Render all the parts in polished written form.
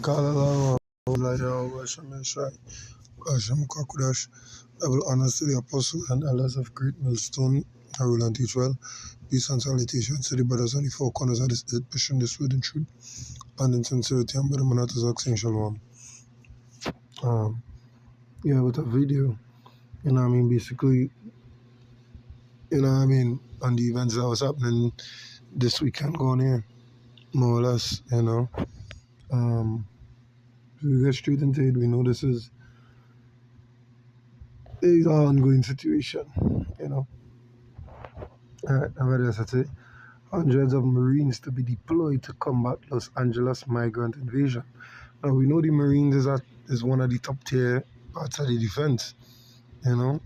Kalala Hashem Kakudash, double honors to the apostle and elders of Great Millstone, I rule and teach well. Peace and salutations to the brothers on the four corners of this earth, pushing this word in truth and in sincerity, and brother Manatas asking Shalom. With a video, basically, on the events that was happening this weekend going here, more or less, we get straight into it. We know this is an ongoing situation, hundreds of Marines to be deployed to combat Los Angeles migrant invasion. Now, we know the Marines is one of the top tier parts of the defense,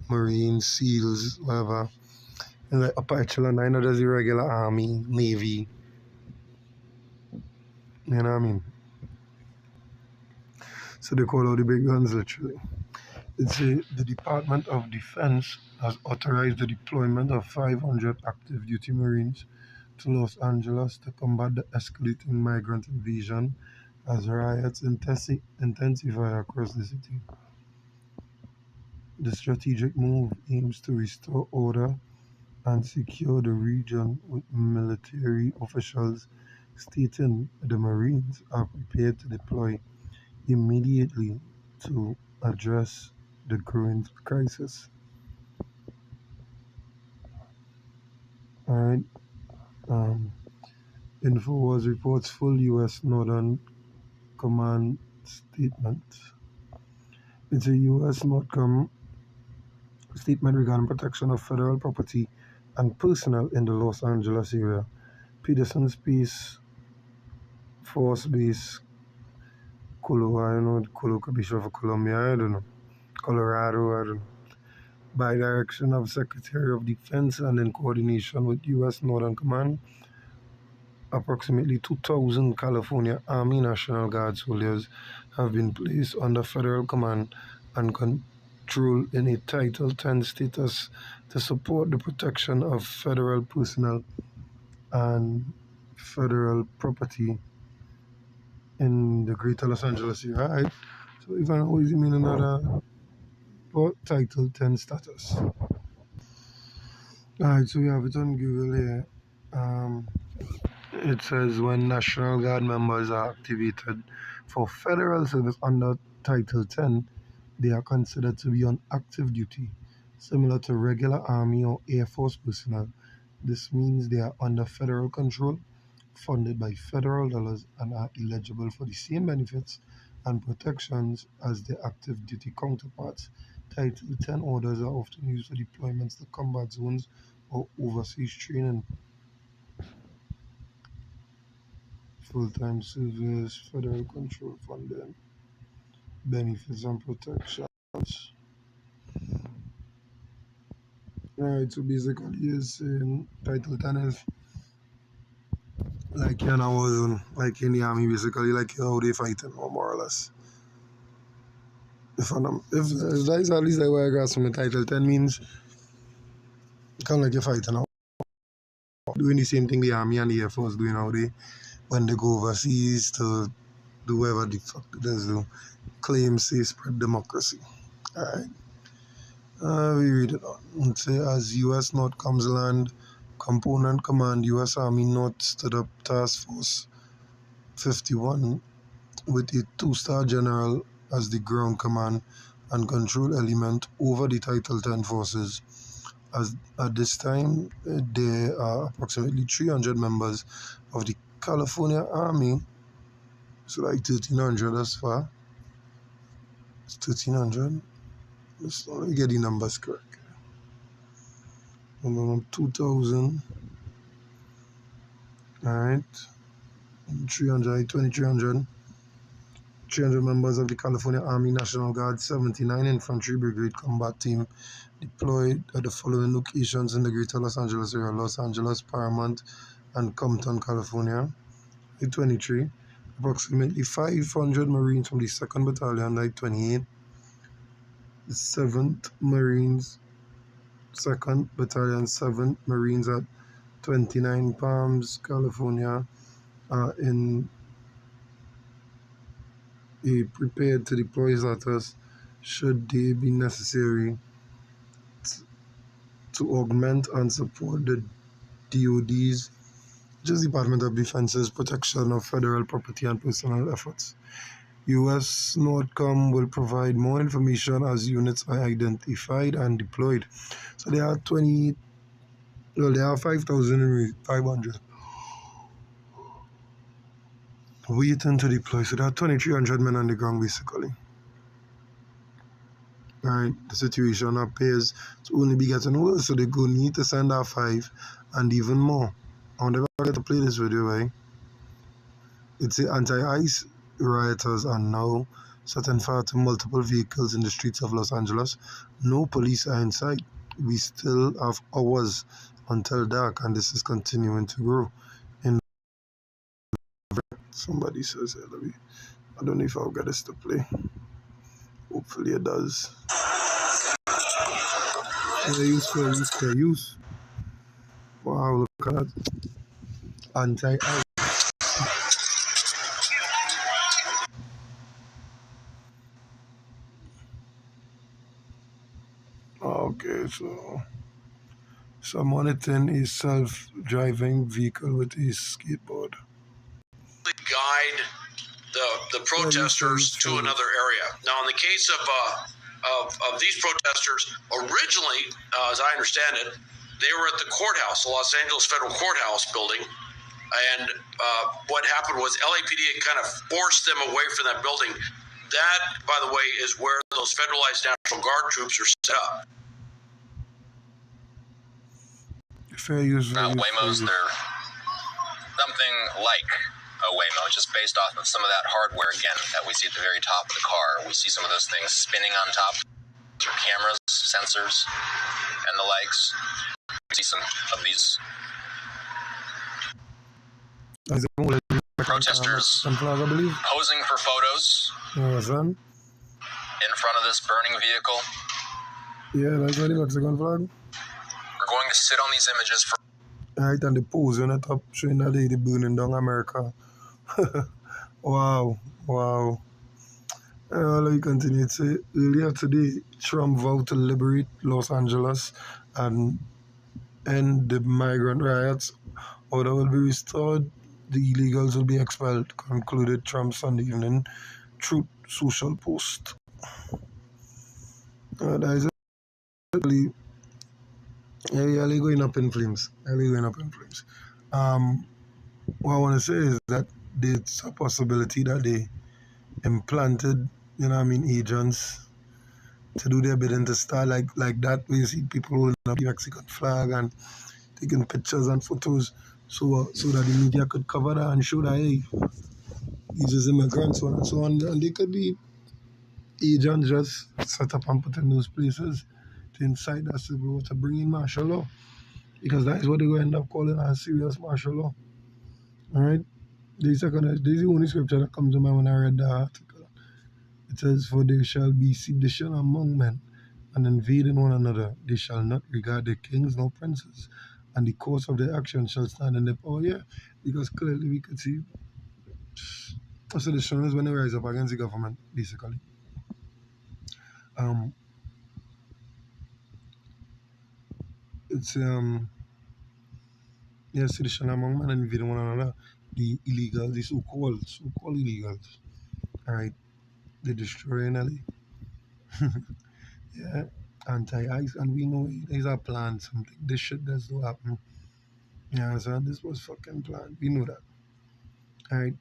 Marines, SEALs, whatever. And like upper echelon, I know there's the regular Army, Navy, So they call out the big guns, literally. The Department of Defense has authorized the deployment of 500 active duty Marines to Los Angeles to combat the escalating migrant invasion as riots intensify across the city. The strategic move aims to restore order and secure the region, with military officials stating the Marines are prepared to deploy immediately to address the growing crisis. Alright. InfoWars reports full U.S. Northern Command statement. It's a U.S. NORTHCOM statement regarding protection of federal property and personnel in the Los Angeles area. Peterson Space Force Base, Colo could be short for Colombia, I don't know. Colorado, I don't know. By direction of Secretary of Defense and in coordination with U.S. Northern Command, approximately 2,000 California Army National Guard soldiers have been placed under federal command and control in a Title 10 status to support the protection of federal personnel and federal property in the greater Los Angeles area. Right? So if I know what you mean another Title 10 status. Alright, so we have it on Google here. It says when National Guard members are activated for federal service under Title 10, they are considered to be on active duty, similar to regular Army or Air Force personnel. This means they are under federal control, funded by federal dollars, and are eligible for the same benefits and protections as their active duty counterparts. Title 10 orders are often used for deployments to combat zones or overseas training. Full-time service, federal control funding, benefits and protections. Alright, so basically it's saying Title 10 is like like in the army, basically like how they fighting more or less. If that is at least like what I got from Title 10 means kind of like you're fighting out. Doing the same thing the army and the Air Force doing nowadays when they go overseas to do whatever the fuck they do. Claim, say, spread democracy. Alright. We read it on. It says, as U.S. NORTHCOM's Land Component Command, U.S. Army North stood up Task Force 51 with a 2-star general as the ground command and control element over the Title 10 forces. As at this time, there are approximately 300 members of the California Army. So like 1,300 thus far. It's 1,300. Let me get the numbers correct. 2,000. Alright. 2,300. 300 members of the California Army National Guard, 79 Infantry Brigade Combat Team deployed at the following locations in the greater Los Angeles area: Los Angeles, Paramount, and Compton, California. 23. Approximately 500 Marines from the 2nd Battalion, Light 28. The 7th Marines, 2nd Battalion, 7th Marines at 29 Palms, California, in prepared to deploy SATAs should they be necessary to augment and support the DoD's, just Department of Defense's protection of federal property and personnel efforts. U.S. will provide more information as units are identified and deployed. So there are 20, well, there are 5,500 waiting to deploy. So there are 2,300 men on the ground basically. Right, the situation appears to only be getting worse, so they go need to send out 5 and even more. I'll never get to play this video, right? It's the anti-ICE rioters are now setting fire to multiple vehicles in the streets of Los Angeles. No police are in sight. We still have hours until dark, and this is continuing to grow. In somebody says, I don't know if I'll get this to play. Hopefully it does. Fair use. Wow, look at that. Anti-ICE. Okay, so someone in a self-driving vehicle with a skateboard. Guide the protesters to another area. Now, in the case of these protesters, originally, as I understand it, they were at the courthouse, the Los Angeles Federal Courthouse building, and what happened was LAPD kind of forced them away from that building. That, by the way, is where those federalized National Guard troops are set up. Fair use. Waymos, they're something like a Waymo, just based off of some of that hardware, again, that we see at the very top of the car. We see some of those things spinning on top. Through cameras, sensors, and the likes. We see some of these protesters posing for photos in front of this burning vehicle. Yeah, that's very Mexican flag. We're going to sit on these images for... Right, and the pose on the top showing that lady burning down America. Wow. Let me continue to say, earlier today, Trump vowed to liberate Los Angeles and end the migrant riots. Order will be restored. The illegals will be expelled, concluded Trump Sunday evening Truth Social post. That is really going up in flames. What I want to say is that there's a possibility that they implanted, agents to do their bidding to start like that. We see people holding up the Mexican flag and taking pictures and photos so that the media could cover that and show that, hey, these is immigrants, so on and so on. And they could be agents just set up and put in those places to incite that civil war, to bring in martial law. Because that is what they're going to end up calling a serious martial law. All right? This is the only scripture that comes to mind when I read that article. It says, for there shall be sedition among men, and invading one another. They shall not regard the kings nor princes, and the course of their action shall stand in their power. Yeah, because clearly we could see sedition is when they rise up against the government, basically. It's sedition among men and invading one another. The illegals, the so-called illegals, all right, they're destroying LA. Yeah, anti-ICE, and we know there's a plan, something. This shit does not happen. Yeah, so this was fucking planned. We know that. All right,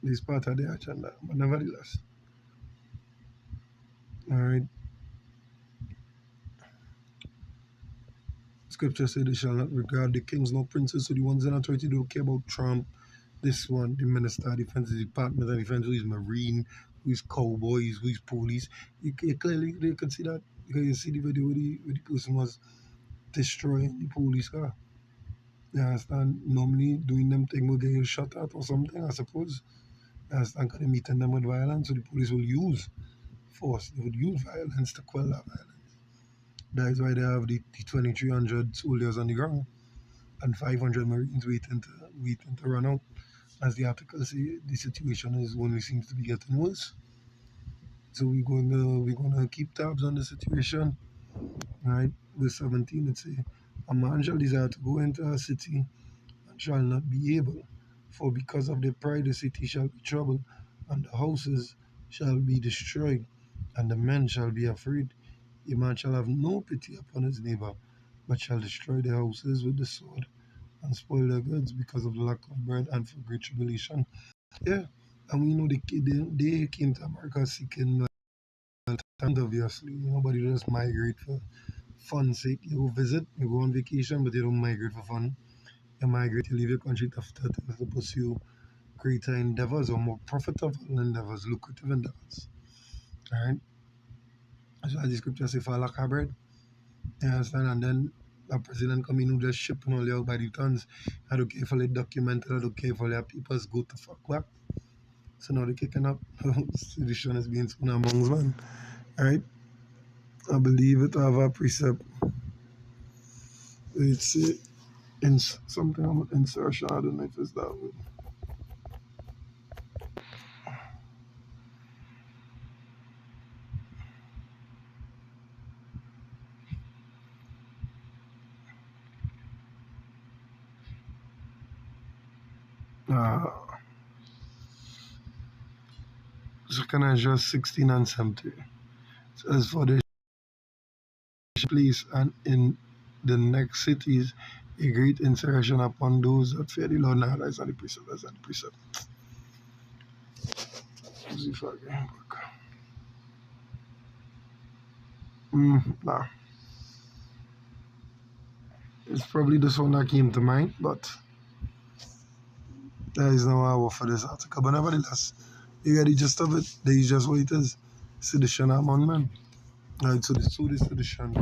this is part of the agenda, but nevertheless, all right. Scripture said they shall not regard the kings nor princes, so the ones in authority don't care about Trump. This one, the Minister of Defense, the Department of Defense, who is Marine, who is cowboys, who is police. You clearly they could see that because you see the video where the person was destroying the police car. You understand? Normally doing them thing will get you shot at or something, I suppose. You understand? Because they're meeting them with violence, so the police will use force. They would use violence to quell that violence. That is why they have the 2,300 soldiers on the ground and 500 Marines waiting to run out. as the article say, the situation is only seems to be getting worse. So we're gonna keep tabs on the situation, right? Verse 17 it say, a man shall desire to go into a city and shall not be able, for because of their pride the city shall be troubled, and the houses shall be destroyed, and the men shall be afraid. A man shall have no pity upon his neighbor, but shall destroy their houses with the sword and spoil their goods because of the lack of bread and for great tribulation. Yeah, and we know they came to America seeking talent, obviously. Nobody just migrate for fun sake. You go visit, you go on vacation, but you don't migrate for fun. You migrate, you leave your country to pursue greater endeavors or more profitable endeavors, lucrative endeavors. Alright? That's why the scripture say, for lack of bread. You understand? And then a president come in who just shipping all out by the tons. I don't carefully documented, I don't carefully people's go to fuck back. So now they're kicking up. Sedition is being soon amongst man. Alright? I believe it have a precept. It's in something about insertion. I don't know if it's that way. Uh, so can I just 16 and 17? As for the place and in the next cities, a great insurrection upon those that fear the Lord. Now that's not the precept. That's not the precept. Let's see if I can work. Nah, it's probably this one that came to mind, but there is no hour for this article. But nevertheless, you get the gist of it. There is just what it is. Sedition among men. Right, so this sedition,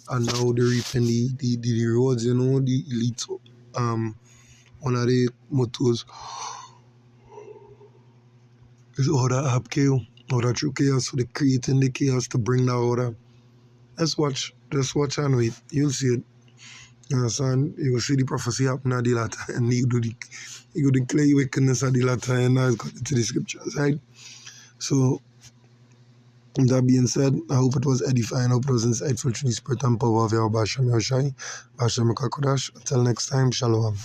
and now they're reaping the rewards, the elite. One of the mottos is order up chaos, order through chaos. So they're creating the chaos to bring the order. Just watch and wait. You'll see it. You understand? You will see the prophecy happen at the latter, and you declare wickedness at the latter, and now it's got to the scriptures, right? So, that being said, I hope it was edifying, I hope it was insightful through the spirit and power of your Bashem Yoshai, Bashem Kakodash. Until next time, Shalom.